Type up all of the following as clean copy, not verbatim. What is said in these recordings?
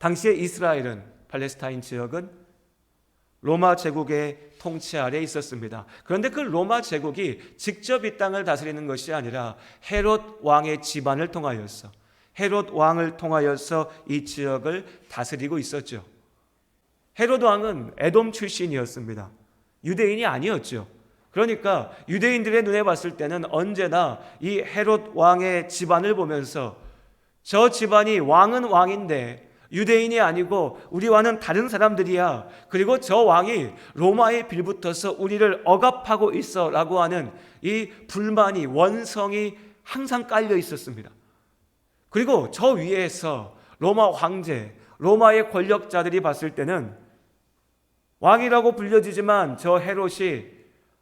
당시에 이스라엘은, 팔레스타인 지역은 로마 제국의 통치 아래 있었습니다. 그런데 그 로마 제국이 직접 이 땅을 다스리는 것이 아니라 헤롯 왕의 집안을 통하여서, 헤롯 왕을 통하여서 이 지역을 다스리고 있었죠. 헤롯 왕은 에돔 출신이었습니다. 유대인이 아니었죠. 그러니까 유대인들의 눈에 봤을 때는 언제나 이 헤롯 왕의 집안을 보면서 저 집안이 왕은 왕인데 유대인이 아니고 우리와는 다른 사람들이야. 그리고 저 왕이 로마에 빌붙어서 우리를 억압하고 있어 라고 하는 이 불만이, 원성이 항상 깔려 있었습니다. 그리고 저 위에서 로마 황제, 로마의 권력자들이 봤을 때는 왕이라고 불려지지만 저 헤롯이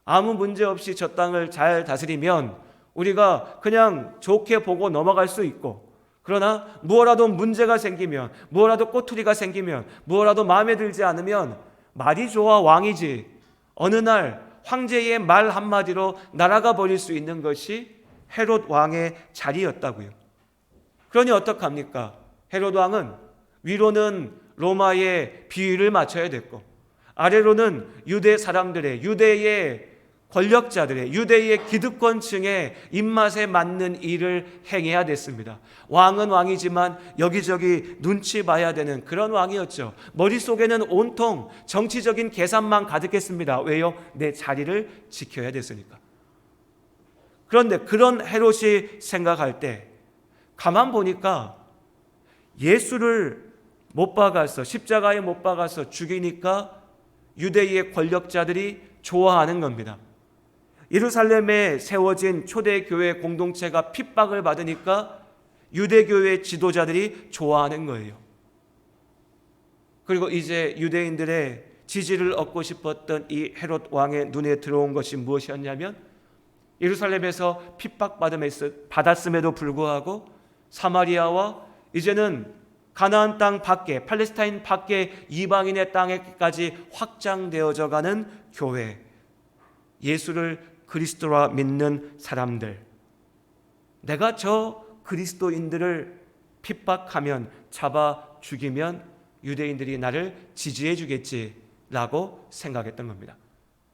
아무 문제 없이 저 땅을 잘 다스리면 우리가 그냥 좋게 보고 넘어갈 수 있고, 그러나 무엇라도 문제가 생기면, 무엇라도 꼬투리가 생기면, 무엇라도 마음에 들지 않으면 말이 좋아 왕이지 어느 날 황제의 말 한마디로 날아가 버릴 수 있는 것이 헤롯 왕의 자리였다고요. 그러니 어떡합니까? 헤롯 왕은 위로는 로마의 비위를 맞춰야 됐고, 아래로는 유대 사람들의, 유대의 권력자들의, 유대의 기득권층의 입맛에 맞는 일을 행해야 됐습니다. 왕은 왕이지만 여기저기 눈치 봐야 되는 그런 왕이었죠. 머릿속에는 온통 정치적인 계산만 가득했습니다. 왜요? 내 자리를 지켜야 됐으니까. 그런데 그런 헤롯이 생각할 때 가만 보니까 예수를 못 박아서, 십자가에 못 박아서 죽이니까 유대의 권력자들이 좋아하는 겁니다. 예루살렘에 세워진 초대교회 공동체가 핍박을 받으니까 유대교회 지도자들이 좋아하는 거예요. 그리고 이제 유대인들의 지지를 얻고 싶었던 이 헤롯 왕의 눈에 들어온 것이 무엇이었냐면, 예루살렘에서 핍박받았음에도 불구하고 사마리아와 이제는 가나안 땅 밖에, 팔레스타인 밖에 이방인의 땅에까지 확장되어져 가는 교회, 예수를 그리스도라 믿는 사람들, 내가 저 그리스도인들을 핍박하면, 잡아 죽이면 유대인들이 나를 지지해 주겠지라고 생각했던 겁니다.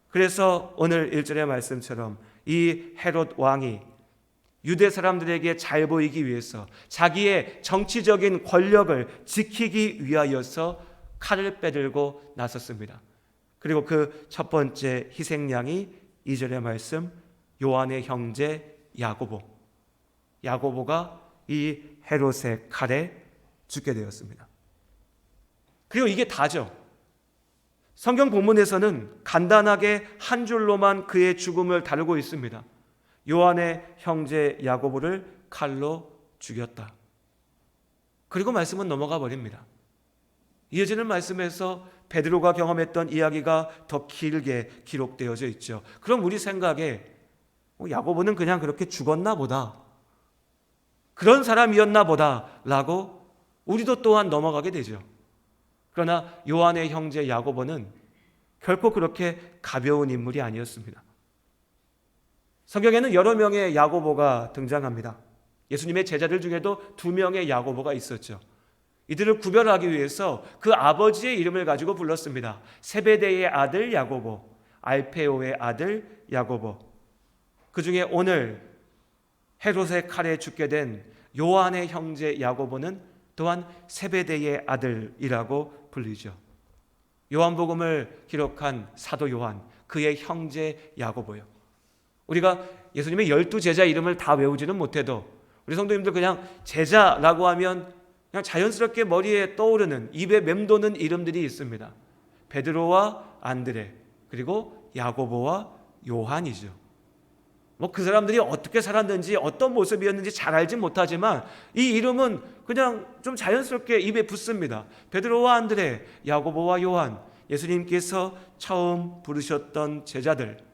그래서 오늘 1절의 말씀처럼 이 헤롯 왕이 유대 사람들에게 잘 보이기 위해서, 자기의 정치적인 권력을 지키기 위하여서 칼을 빼들고 나섰습니다. 그리고 그 첫 번째 희생양이 2절의 말씀, 요한의 형제 야고보. 야고보가 이 헤롯의 칼에 죽게 되었습니다. 그리고 이게 다죠. 성경 본문에서는 간단하게 한 줄로만 그의 죽음을 다루고 있습니다. 요한의 형제 야고보를 칼로 죽였다. 그리고 말씀은 넘어가 버립니다. 이어지는 말씀에서 베드로가 경험했던 이야기가 더 길게 기록되어져 있죠. 그럼 우리 생각에 야고보는 그냥 그렇게 죽었나 보다, 그런 사람이었나 보다 라고 우리도 또한 넘어가게 되죠. 그러나 요한의 형제 야고보는 결코 그렇게 가벼운 인물이 아니었습니다. 성경에는 여러 명의 야고보가 등장합니다. 예수님의 제자들 중에도 2명의 야고보가 있었죠. 이들을 구별하기 위해서 그 아버지의 이름을 가지고 불렀습니다. 세베대의 아들 야고보, 알페오의 아들 야고보. 그 중에 오늘 헤롯의 칼에 죽게 된 요한의 형제 야고보는 또한 세베대의 아들이라고 불리죠. 요한복음을 기록한 사도 요한, 그의 형제 야고보요. 우리가 예수님의 12제자 이름을 다 외우지는 못해도 우리 성도님들 그냥 제자라고 하면 그냥 자연스럽게 머리에 떠오르는, 입에 맴도는 이름들이 있습니다. 베드로와 안드레, 그리고 야고보와 요한이죠. 그 사람들이 어떻게 살았는지, 어떤 모습이었는지 잘 알지 못하지만 이 이름은 그냥 좀 자연스럽게 입에 붙습니다. 베드로와 안드레, 야고보와 요한, 예수님께서 처음 부르셨던 제자들,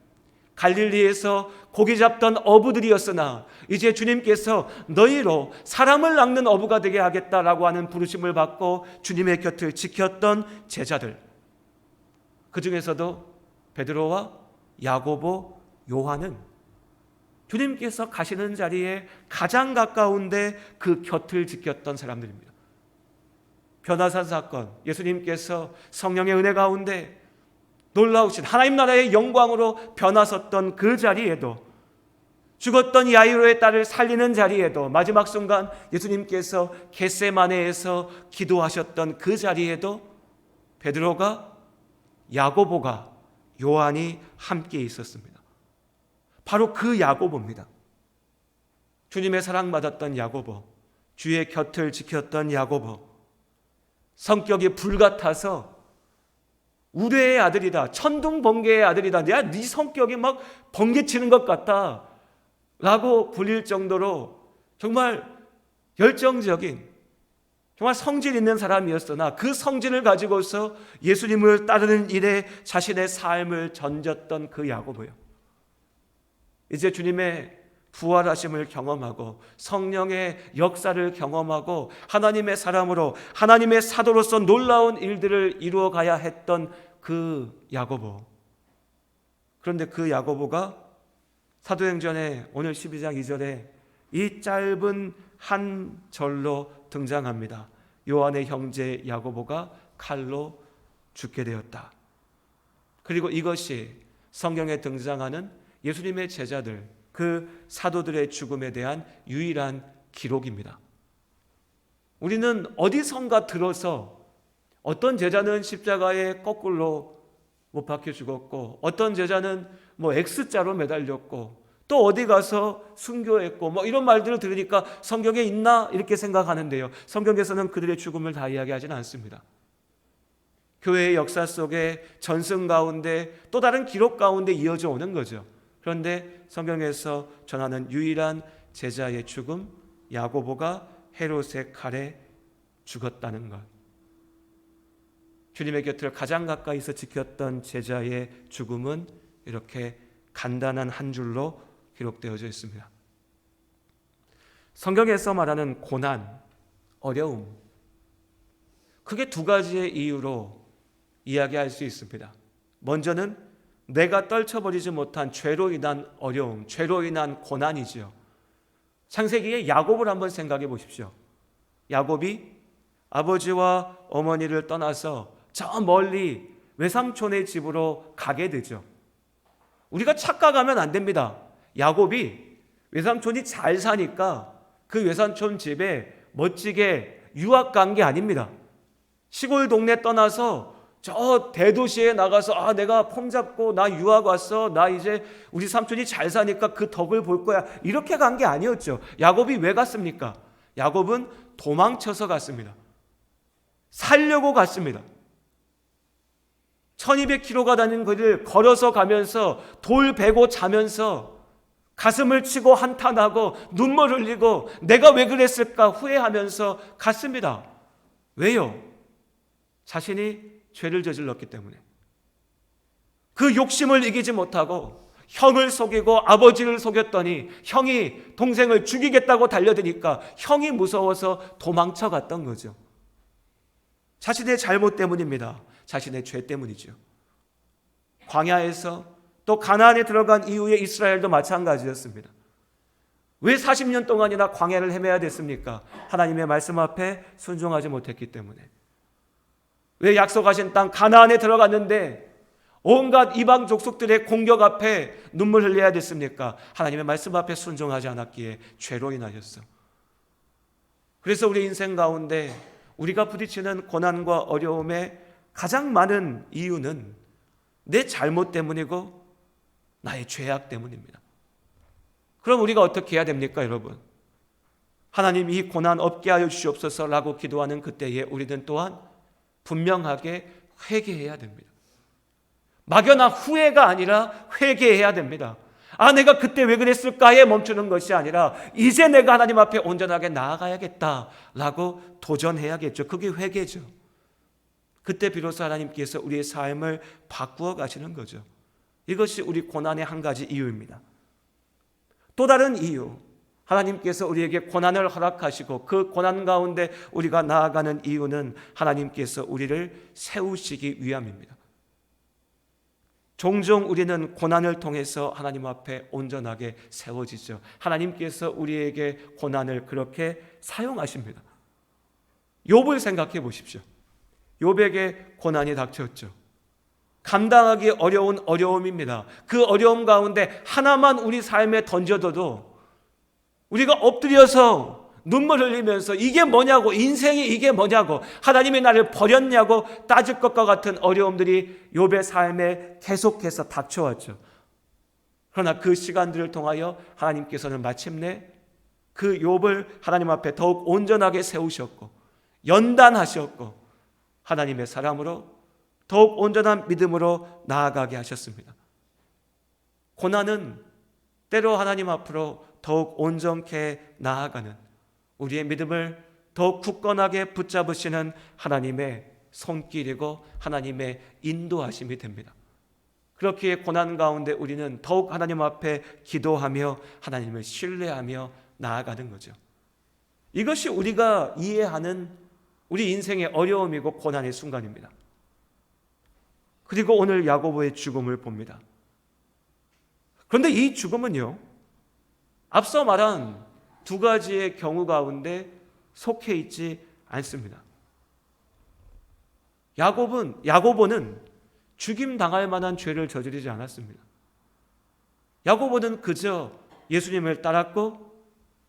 갈릴리에서 고기 잡던 어부들이었으나 이제 주님께서 너희로 사람을 낚는 어부가 되게 하겠다라고 하는 부르심을 받고 주님의 곁을 지켰던 제자들, 그 중에서도 베드로와 야고보, 요한은 주님께서 가시는 자리에 가장 가까운데 그 곁을 지켰던 사람들입니다. 변화산 사건, 예수님께서 성령의 은혜 가운데 놀라우신 하나님 나라의 영광으로 변화섰던 그 자리에도, 죽었던 야이로의 딸을 살리는 자리에도, 마지막 순간 예수님께서 겟세마네에서 기도하셨던 그 자리에도 베드로가, 야고보가, 요한이 함께 있었습니다. 바로 그 야고보입니다. 주님의 사랑받았던 야고보, 주의 곁을 지켰던 야고보, 성격이 불같아서 우레의 아들이다, 천둥번개의 아들이다, 야, 네 성격이 막 번개치는 것 같다 라고 불릴 정도로 정말 열정적인, 정말 성질 있는 사람이었으나 그 성질을 가지고서 예수님을 따르는 일에 자신의 삶을 던졌던 그 야고보요, 이제 주님의 부활하심을 경험하고 성령의 역사를 경험하고 하나님의 사람으로, 하나님의 사도로서 놀라운 일들을 이루어 가야 했던 그 야고보. 그런데 그 야고보가 사도행전의 오늘 12장 2절에 이 짧은 한 절로 등장합니다. 요한의 형제 야고보가 칼로 죽게 되었다. 그리고 이것이 성경에 등장하는 예수님의 제자들, 그 사도들의 죽음에 대한 유일한 기록입니다. 우리는 어디선가 들어서 어떤 제자는 십자가에 거꾸로 못 박혀 죽었고, 어떤 제자는 X자로 매달렸고, 또 어디 가서 순교했고, 이런 말들을 들으니까 성경에 있나 이렇게 생각하는데요, 성경에서는 그들의 죽음을 다 이야기하지는 않습니다. 교회의 역사 속에 전승 가운데 또 다른 기록 가운데 이어져 오는 거죠. 그런데 성경에서 전하는 유일한 제자의 죽음, 야고보가 헤롯의 칼에 죽었다는 것, 주님의 곁을 가장 가까이서 지켰던 제자의 죽음은 이렇게 간단한 한 줄로 기록되어져 있습니다. 성경에서 말하는 고난, 어려움, 크게 두 가지의 이유로 이야기할 수 있습니다. 먼저는 내가 떨쳐버리지 못한 죄로 인한 어려움, 죄로 인한 고난이지요. 창세기의 야곱을 한번 생각해 보십시오. 야곱이 아버지와 어머니를 떠나서 저 멀리 외삼촌의 집으로 가게 되죠. 우리가 착각하면 안 됩니다. 야곱이 외삼촌이 잘 사니까 그 외삼촌 집에 멋지게 유학 간 게 아닙니다. 시골 동네 떠나서 저 대도시에 나가서 내가 폼 잡고 나 유학 왔어, 나 이제 우리 삼촌이 잘 사니까 그 덕을 볼 거야, 이렇게 간 게 아니었죠. 야곱이 왜 갔습니까? 야곱은 도망쳐서 갔습니다. 살려고 갔습니다. 1200km가 다닌 거리를 걸어서 가면서 돌 베고 자면서 가슴을 치고 한탄하고 눈물 흘리고 내가 왜 그랬을까 후회하면서 갔습니다. 왜요? 자신이 죄를 저질렀기 때문에. 그 욕심을 이기지 못하고 형을 속이고 아버지를 속였더니 형이 동생을 죽이겠다고 달려드니까 형이 무서워서 도망쳐 갔던 거죠. 자신의 잘못 때문입니다. 자신의 죄 때문이죠. 광야에서 또 가나안에 들어간 이후에 이스라엘도 마찬가지였습니다. 왜 40년 동안이나 광야를 헤매야 됐습니까? 하나님의 말씀 앞에 순종하지 못했기 때문에. 왜 약속하신 땅 가나안에 들어갔는데 온갖 이방 족속들의 공격 앞에 눈물 흘려야 됐습니까? 하나님의 말씀 앞에 순종하지 않았기에 죄로 인하였어. 그래서 우리 인생 가운데 우리가 부딪히는 고난과 어려움의 가장 많은 이유는 내 잘못 때문이고 나의 죄악 때문입니다. 그럼 우리가 어떻게 해야 됩니까, 여러분? 하나님 이 고난 없게 하여 주시옵소서라고 기도하는 그때에 우리는 또한 분명하게 회개해야 됩니다. 막연한 후회가 아니라 회개해야 됩니다. 내가 그때 왜 그랬을까에 멈추는 것이 아니라 이제 내가 하나님 앞에 온전하게 나아가야겠다라고 도전해야겠죠. 그게 회개죠. 그때 비로소 하나님께서 우리의 삶을 바꾸어 가시는 거죠. 이것이 우리 고난의 한 가지 이유입니다. 또 다른 이유, 하나님께서 우리에게 고난을 허락하시고 그 고난 가운데 우리가 나아가는 이유는 하나님께서 우리를 세우시기 위함입니다. 종종 우리는 고난을 통해서 하나님 앞에 온전하게 세워지죠. 하나님께서 우리에게 고난을 그렇게 사용하십니다. 욥을 생각해 보십시오. 욥에게 고난이 닥쳤죠. 감당하기 어려운 어려움입니다. 그 어려움 가운데 하나만 우리 삶에 던져둬도 우리가 엎드려서 눈물 흘리면서 이게 뭐냐고, 인생이 이게 뭐냐고, 하나님이 나를 버렸냐고 따질 것과 같은 어려움들이 욥의 삶에 계속해서 닥쳐왔죠. 그러나 그 시간들을 통하여 하나님께서는 마침내 그 욥을 하나님 앞에 더욱 온전하게 세우셨고 연단하셨고 하나님의 사람으로 더욱 온전한 믿음으로 나아가게 하셨습니다. 고난은 때로 하나님 앞으로 더욱 온전케 나아가는, 우리의 믿음을 더욱 굳건하게 붙잡으시는 하나님의 손길이고 하나님의 인도하심이 됩니다. 그렇기에 고난 가운데 우리는 더욱 하나님 앞에 기도하며 하나님을 신뢰하며 나아가는 거죠. 이것이 우리가 이해하는 우리 인생의 어려움이고 고난의 순간입니다. 그리고 오늘 야고보의 죽음을 봅니다. 그런데 이 죽음은요, 앞서 말한 두 가지의 경우 가운데 속해 있지 않습니다. 야고보는 죽임당할 만한 죄를 저지르지 않았습니다. 야고보는 그저 예수님을 따랐고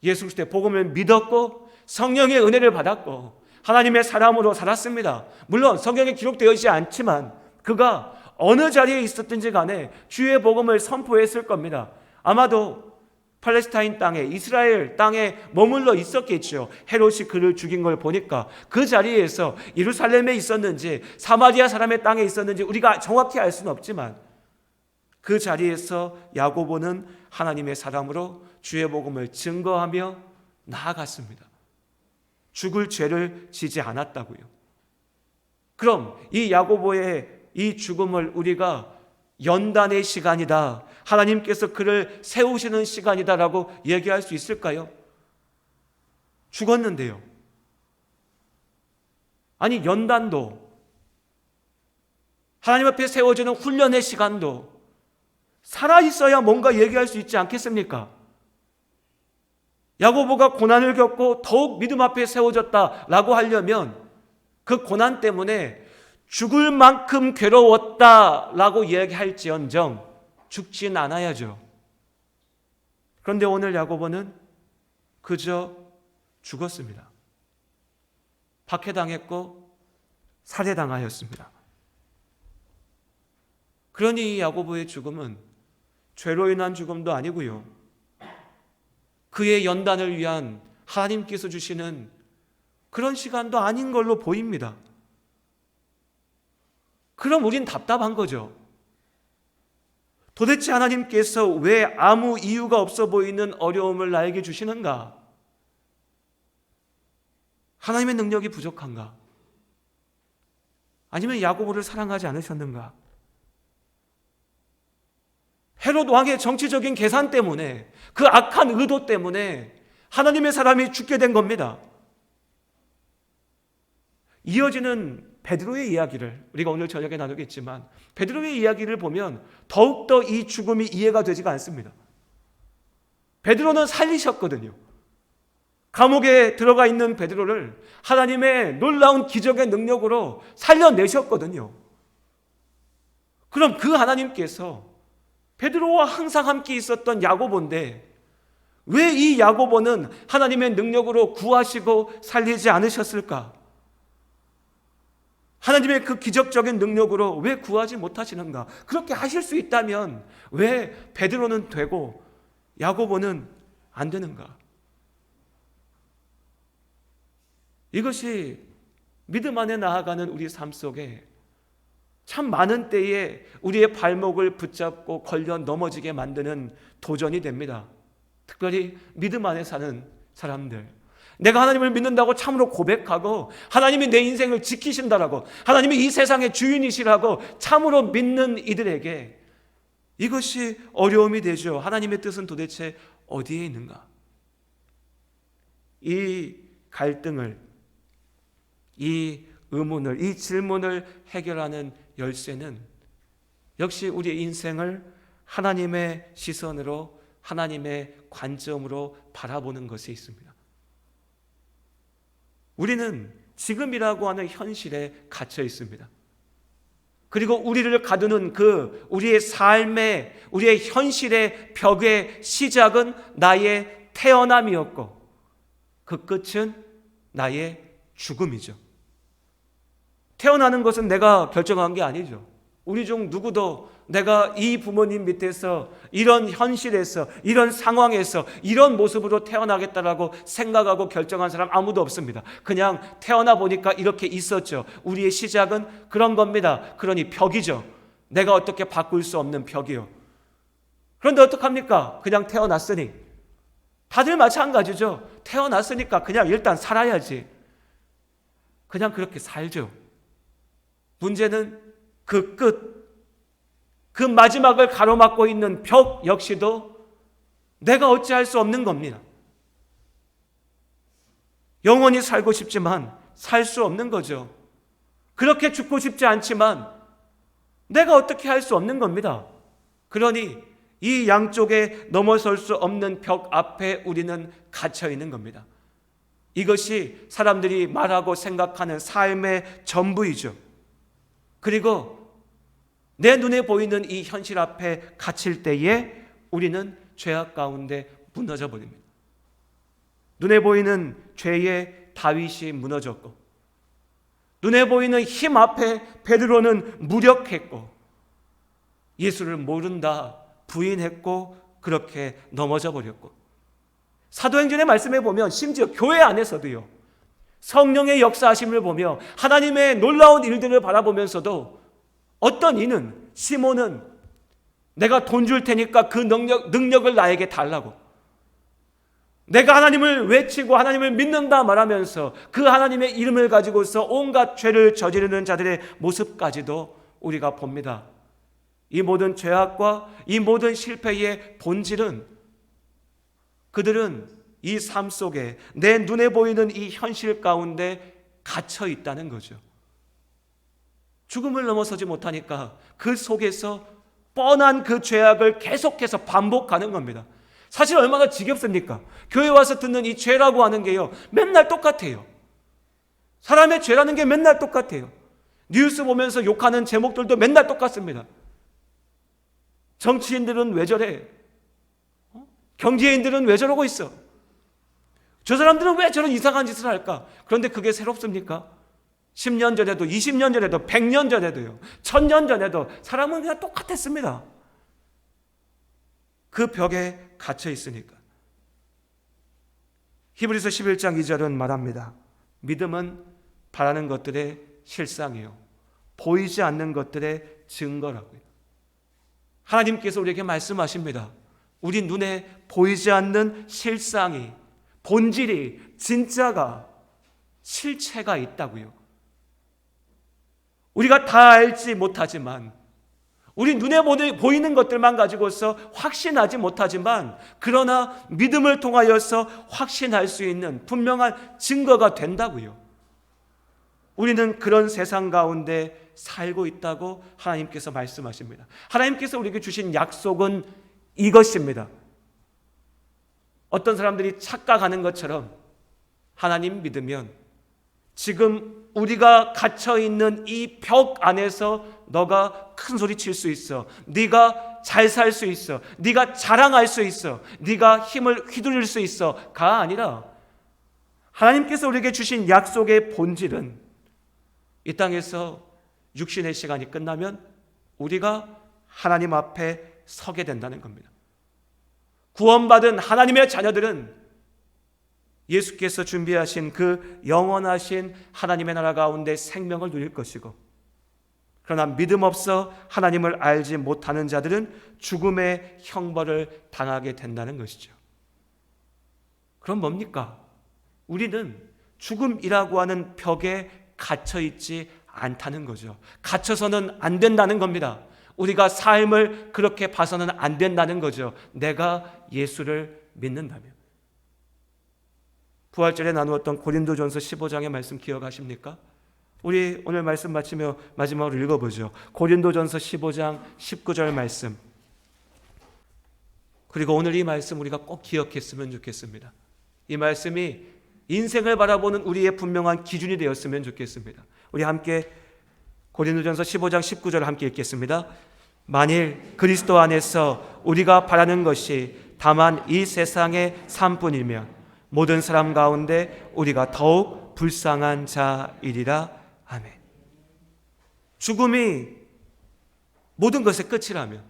예수 그리스도의 복음을 믿었고 성령의 은혜를 받았고 하나님의 사람으로 살았습니다. 물론 성경에 기록되어 있지 않지만 그가 어느 자리에 있었든지 간에 주의 복음을 선포했을 겁니다. 아마도 팔레스타인 땅에, 이스라엘 땅에 머물러 있었겠죠. 헤롯이 그를 죽인 걸 보니까 그 자리에서 예루살렘에 있었는지 사마리아 사람의 땅에 있었는지 우리가 정확히 알 수는 없지만 그 자리에서 야고보는 하나님의 사람으로 주의 복음을 증거하며 나아갔습니다. 죽을 죄를 지지 않았다고요. 그럼 이 야고보의 이 죽음을 우리가 연단의 시간이다, 하나님께서 그를 세우시는 시간이다라고 얘기할 수 있을까요? 죽었는데요. 아니, 연단도, 하나님 앞에 세워지는 훈련의 시간도 살아있어야 뭔가 얘기할 수 있지 않겠습니까? 야고보가 고난을 겪고 더욱 믿음 앞에 세워졌다라고 하려면 그 고난 때문에 죽을 만큼 괴로웠다라고 얘기할지언정 죽진 않아야죠. 그런데 오늘 야고보는 그저 죽었습니다. 박해당했고 살해당하였습니다. 그러니 이 야고보의 죽음은 죄로 인한 죽음도 아니고요, 그의 연단을 위한 하나님께서 주시는 그런 시간도 아닌 걸로 보입니다. 그럼 우린 답답한 거죠. 도대체 하나님께서 왜 아무 이유가 없어 보이는 어려움을 나에게 주시는가? 하나님의 능력이 부족한가? 아니면 야고보를 사랑하지 않으셨는가? 헤롯 왕의 정치적인 계산 때문에, 그 악한 의도 때문에 하나님의 사람이 죽게 된 겁니다. 이어지는 베드로의 이야기를 우리가 오늘 저녁에 나누겠지만 베드로의 이야기를 보면 더욱더 이 죽음이 이해가 되지가 않습니다. 베드로는 살리셨거든요. 감옥에 들어가 있는 베드로를 하나님의 놀라운 기적의 능력으로 살려내셨거든요. 그럼 그 하나님께서 베드로와 항상 함께 있었던 야고보인데 왜 이 야고보는 하나님의 능력으로 구하시고 살리지 않으셨을까? 하나님의 그 기적적인 능력으로 왜 구하지 못하시는가? 그렇게 하실 수 있다면 왜 베드로는 되고 야고보는 안 되는가? 이것이 믿음 안에 나아가는 우리 삶 속에 참 많은 때에 우리의 발목을 붙잡고 걸려 넘어지게 만드는 도전이 됩니다. 특별히 믿음 안에 사는 사람들, 내가 하나님을 믿는다고 참으로 고백하고 하나님이 내 인생을 지키신다라고, 하나님이 이 세상의 주인이시라고 참으로 믿는 이들에게 이것이 어려움이 되죠. 하나님의 뜻은 도대체 어디에 있는가? 이 갈등을, 이 의문을, 이 질문을 해결하는 열쇠는 역시 우리의 인생을 하나님의 시선으로, 하나님의 관점으로 바라보는 것에 있습니다. 우리는 지금이라고 하는 현실에 갇혀 있습니다. 그리고 우리를 가두는 우리의 삶의, 우리의 현실의 벽의 시작은 나의 태어남이었고 그 끝은 나의 죽음이죠. 태어나는 것은 내가 결정한 게 아니죠. 우리 중 누구도 내가 이 부모님 밑에서 이런 현실에서 이런 상황에서 이런 모습으로 태어나겠다라고 생각하고 결정한 사람 아무도 없습니다. 그냥 태어나 보니까 이렇게 있었죠. 우리의 시작은 그런 겁니다. 그러니 벽이죠. 내가 어떻게 바꿀 수 없는 벽이요. 그런데 어떡합니까? 그냥 태어났으니. 다들 마찬가지죠. 태어났으니까 그냥 일단 살아야지. 그냥 그렇게 살죠. 문제는 그 끝, 그 마지막을 가로막고 있는 벽 역시도 내가 어찌할 수 없는 겁니다. 영원히 살고 싶지만 살 수 없는 거죠. 그렇게 죽고 싶지 않지만 내가 어떻게 할 수 없는 겁니다. 그러니 이 양쪽에 넘어설 수 없는 벽 앞에 우리는 갇혀 있는 겁니다. 이것이 사람들이 말하고 생각하는 삶의 전부이죠. 그리고 내 눈에 보이는 이 현실 앞에 갇힐 때에 우리는 죄악 가운데 무너져 버립니다. 눈에 보이는 죄의 다윗이 무너졌고, 눈에 보이는 힘 앞에 베드로는 무력했고, 예수를 모른다 부인했고, 그렇게 넘어져 버렸고, 사도행전의 말씀에 보면 심지어 교회 안에서도요, 성령의 역사하심을 보며 하나님의 놀라운 일들을 바라보면서도 어떤 이는, 시몬은 내가 돈 줄 테니까 그 능력을 나에게 달라고, 내가 하나님을 외치고 하나님을 믿는다 말하면서 그 하나님의 이름을 가지고서 온갖 죄를 저지르는 자들의 모습까지도 우리가 봅니다. 이 모든 죄악과 이 모든 실패의 본질은 그들은 이 삶 속에 내 눈에 보이는 이 현실 가운데 갇혀 있다는 거죠. 죽음을 넘어서지 못하니까 그 속에서 뻔한 그 죄악을 계속해서 반복하는 겁니다. 사실 얼마나 지겹습니까? 교회 와서 듣는 이 죄라고 하는 게요, 맨날 똑같아요. 사람의 죄라는 게 맨날 똑같아요. 뉴스 보면서 욕하는 제목들도 맨날 똑같습니다. 정치인들은 왜 저래? 경제인들은 왜 저러고 있어? 저 사람들은 왜 저런 이상한 짓을 할까? 그런데 그게 새롭습니까? 10년 전에도, 20년 전에도, 100년 전에도요, 1000년 전에도 사람은 그냥 똑같았습니다. 그 벽에 갇혀 있으니까. 히브리서 11장 2절은 말합니다. 믿음은 바라는 것들의 실상이요, 보이지 않는 것들의 증거라고요. 하나님께서 우리에게 말씀하십니다. 우리 눈에 보이지 않는 실상이, 본질이, 진짜가, 실체가 있다고요. 우리가 다 알지 못하지만, 우리 눈에 보이는 것들만 가지고서 확신하지 못하지만, 그러나 믿음을 통하여서 확신할 수 있는 분명한 증거가 된다고요. 우리는 그런 세상 가운데 살고 있다고 하나님께서 말씀하십니다. 하나님께서 우리에게 주신 약속은 이것입니다. 어떤 사람들이 착각하는 것처럼 하나님 믿으면 지금 우리가 갇혀있는 이 벽 안에서 너가 큰 소리 칠 수 있어, 네가 잘 살 수 있어, 네가 자랑할 수 있어, 네가 힘을 휘두를 수 있어가 아니라, 하나님께서 우리에게 주신 약속의 본질은 이 땅에서 육신의 시간이 끝나면 우리가 하나님 앞에 서게 된다는 겁니다. 구원받은 하나님의 자녀들은 예수께서 준비하신 그 영원하신 하나님의 나라 가운데 생명을 누릴 것이고, 그러나 믿음 없어 하나님을 알지 못하는 자들은 죽음의 형벌을 당하게 된다는 것이죠. 그럼 뭡니까? 우리는 죽음이라고 하는 벽에 갇혀 있지 않다는 거죠. 갇혀서는 안 된다는 겁니다. 우리가 삶을 그렇게 봐서는 안 된다는 거죠. 내가 예수를 믿는다면. 부활절에 나누었던 고린도전서 15장의 말씀 기억하십니까? 우리 오늘 말씀 마치며 마지막으로 읽어보죠. 고린도전서 15장 19절 말씀. 그리고 오늘 이 말씀 우리가 꼭 기억했으면 좋겠습니다. 이 말씀이 인생을 바라보는 우리의 분명한 기준이 되었으면 좋겠습니다. 우리 함께 고린도전서 15장 19절을 함께 읽겠습니다. 만일 그리스도 안에서 우리가 바라는 것이 다만 이 세상의 삶뿐이면 모든 사람 가운데 우리가 더욱 불쌍한 자이리라. 아멘. 죽음이 모든 것의 끝이라면,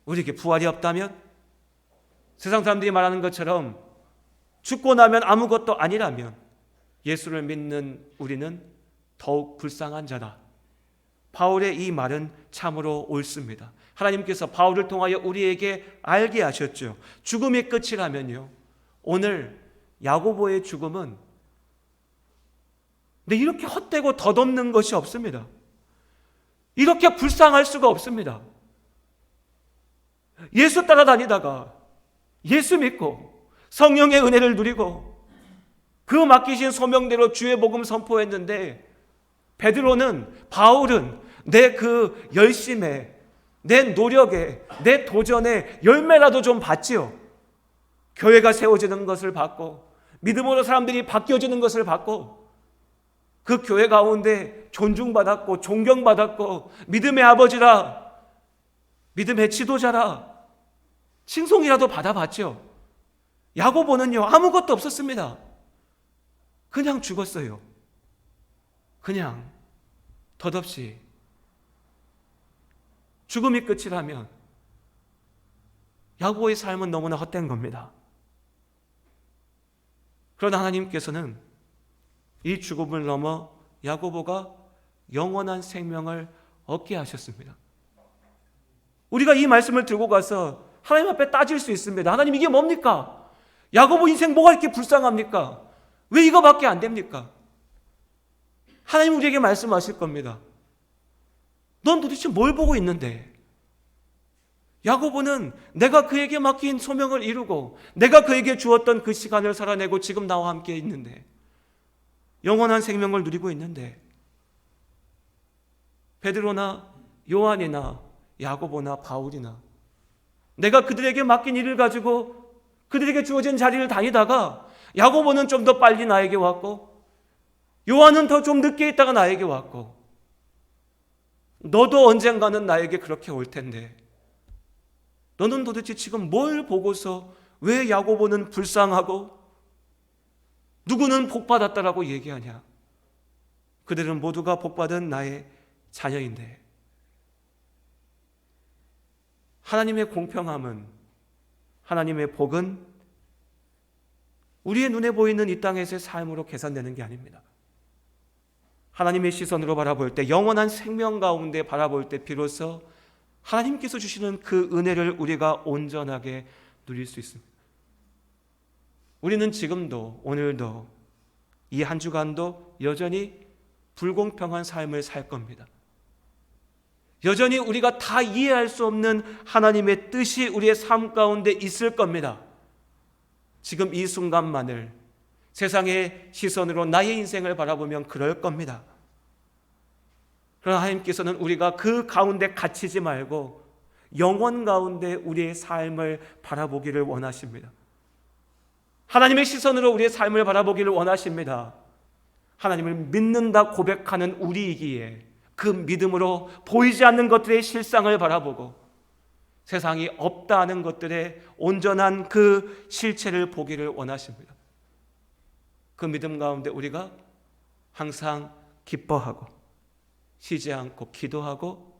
우리에게 부활이 없다면, 세상 사람들이 말하는 것처럼 죽고 나면 아무것도 아니라면 예수를 믿는 우리는 더욱 불쌍한 자다. 바울의 이 말은 참으로 옳습니다. 하나님께서 바울을 통하여 우리에게 알게 하셨죠. 죽음이 끝이라면요, 오늘 야고보의 죽음은 이렇게 헛되고 덧없는 것이 없습니다. 이렇게 불쌍할 수가 없습니다. 예수 따라다니다가 예수 믿고 성령의 은혜를 누리고 그 맡기신 소명대로 주의 복음 선포했는데, 베드로는, 바울은 내 그 열심에, 내 노력에, 내 도전에 열매라도 좀 받지요. 교회가 세워지는 것을 받고 믿음으로 사람들이 바뀌어지는 것을 받고 그 교회 가운데 존중받았고 존경받았고 믿음의 아버지라, 믿음의 지도자라 칭송이라도 받아봤죠. 야고보는요, 아무것도 없었습니다. 그냥 죽었어요. 그냥 덧없이. 죽음이 끝이라면 야고보의 삶은 너무나 헛된 겁니다. 그러나 하나님께서는 이 죽음을 넘어 야고보가 영원한 생명을 얻게 하셨습니다. 우리가 이 말씀을 들고 가서 하나님 앞에 따질 수 있습니다. 하나님, 이게 뭡니까? 야고보 인생 뭐가 이렇게 불쌍합니까? 왜 이거밖에 안 됩니까? 하나님 우리에게 말씀하실 겁니다. 넌 도대체 뭘 보고 있는데? 야고보는 내가 그에게 맡긴 소명을 이루고 내가 그에게 주었던 그 시간을 살아내고 지금 나와 함께 있는데, 영원한 생명을 누리고 있는데, 베드로나 요한이나 야고보나 바울이나 내가 그들에게 맡긴 일을 가지고 그들에게 주어진 자리를 다니다가 야고보는 좀 더 빨리 나에게 왔고 요한은 더 좀 늦게 있다가 나에게 왔고 너도 언젠가는 나에게 그렇게 올 텐데, 너는 도대체 지금 뭘 보고서 왜 야고보는 불쌍하고 누구는 복받았다라고 얘기하냐? 그들은 모두가 복받은 나의 자녀인데. 하나님의 공평함은, 하나님의 복은 우리의 눈에 보이는 이 땅에서의 삶으로 계산되는 게 아닙니다. 하나님의 시선으로 바라볼 때, 영원한 생명 가운데 바라볼 때 비로소 하나님께서 주시는 그 은혜를 우리가 온전하게 누릴 수 있습니다. 우리는 지금도, 오늘도, 이 한 주간도 여전히 불공평한 삶을 살 겁니다. 여전히 우리가 다 이해할 수 없는 하나님의 뜻이 우리의 삶 가운데 있을 겁니다. 지금 이 순간만을 세상의 시선으로 나의 인생을 바라보면 그럴 겁니다. 그러나 하나님께서는 우리가 그 가운데 갇히지 말고 영원 가운데 우리의 삶을 바라보기를 원하십니다. 하나님의 시선으로 우리의 삶을 바라보기를 원하십니다. 하나님을 믿는다 고백하는 우리이기에 그 믿음으로 보이지 않는 것들의 실상을 바라보고 세상이 없다 하는 것들의 온전한 그 실체를 보기를 원하십니다. 그 믿음 가운데 우리가 항상 기뻐하고 쉬지 않고 기도하고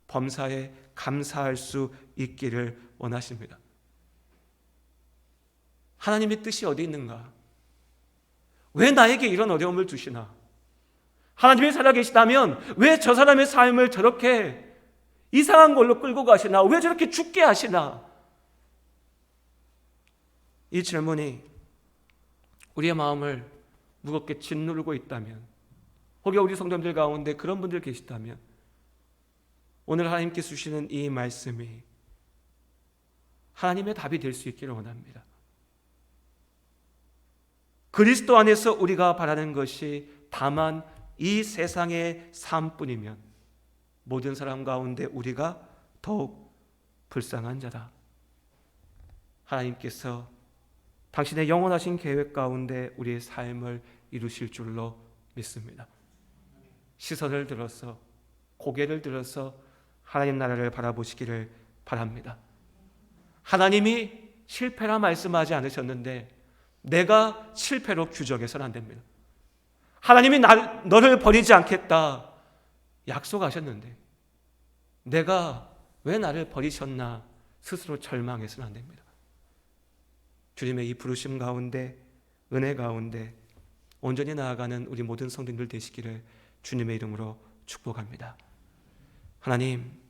범사에 감사할 수 있기를 원하십니다. 하나님의 뜻이 어디 있는가? 왜 나에게 이런 어려움을 주시나? 하나님이 살아계시다면 왜 저 사람의 삶을 저렇게 이상한 걸로 끌고 가시나? 왜 저렇게 죽게 하시나? 이 질문이 우리의 마음을 무겁게 짓누르고 있다면, 혹여 우리 성도님들 가운데 그런 분들 계시다면 오늘 하나님께서 주시는 이 말씀이 하나님의 답이 될 수 있기를 원합니다. 그리스도 안에서 우리가 바라는 것이 다만 이 세상의 삶뿐이면 모든 사람 가운데 우리가 더욱 불쌍한 자다. 하나님께서 당신의 영원하신 계획 가운데 우리의 삶을 이루실 줄로 믿습니다. 시선을 들어서 고개를 들어서 하나님 나라를 바라보시기를 바랍니다. 하나님이 실패라 말씀하지 않으셨는데 내가 실패로 규정해서는 안 됩니다. 하나님이 너를 버리지 않겠다 약속하셨는데 내가 왜 나를 버리셨나 스스로 절망해서는 안 됩니다. 주님의 이 부르심 가운데, 은혜 가운데 온전히 나아가는 우리 모든 성도님들 되시기를 주님의 이름으로 축복합니다. 하나님,